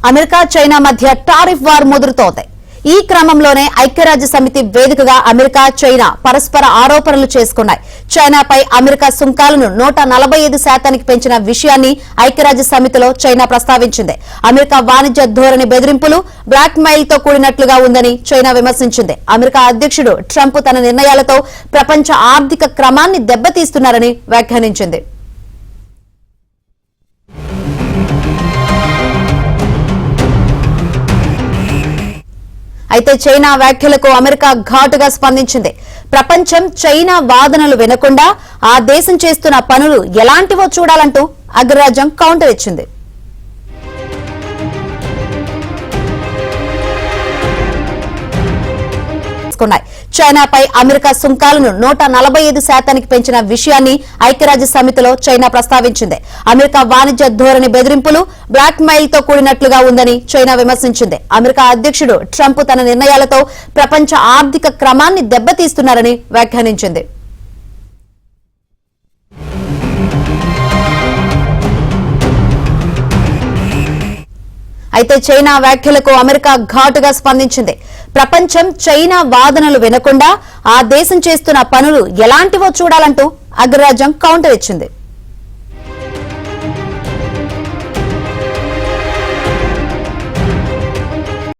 America China మధ్య tariff war ముదురుతోంది. ఈ క్రమంలోనే ఐక్యరాజ్య సమితి వేదికగా అమెరికా చైనా పరస్పర ఆరోపణలు చేసుకున్నాయి. చైనాపై అమెరికా సుంకాలను 145% పెంచిన విషయాన్ని ఐక్యరాజ్య సమితిలో చైనా ప్రస్తావించింది. అమెరికా వాణిజ్య ధోరణి బెదిరింపులు, బ్లాక్ మెయిల్ తో కూడినట్లుగా ఉందని చైనా విమర్శించింది. అమెరికా అధ్యక్షుడు ట్రంప్ తన నిర్ణయాలతో ప్రపంచ ఆర్థిక క్రమాన్ని దెబ్బతీస్తున్నారని వ్యాఖ్యానించింది. అయితే చైనా వ్యాఖ్యలకు అమెరికా ఘాటుగా స్పందించింది. ప్రపంచం చైనా వాదనలు వినకుండా ఆ దేశం చేస్తున్న పనులు ఎలాంటివో చూడాలంటూ అగ్రరాజ్యం కౌంటర్ ఇచ్చింది. చైనాపై అమెరికా సుంకాలను 145% పెంచిన విషయాన్ని ఐక్యరాజ్య సమితిలో చైనా ప్రస్తావించింది. అమెరికా వాణిజ్య ధోరణి బెదిరింపులు, బ్లాక్ మెయిల్ తో కూడినట్లుగా ఉందని చైనా విమర్శించింది. అమెరికా అధ్యక్షుడు ట్రంప్ తన నిర్ణయాలతో ప్రపంచ ఆర్థిక క్రమాన్ని దెబ్బతీస్తున్నారని వ్యాఖ్యానించింది. అయితే చైనా వ్యాఖ్యలకు అమెరికా ఘాటుగా స్పందించింది. ప్రపంచం చైనా వాదనలు వినకుండా ఆ దేశం చేస్తున్న పనులు ఎలాంటివో చూడాలంటూ అగ్రరాజ్యం కౌంటర్ ఇచ్చింది.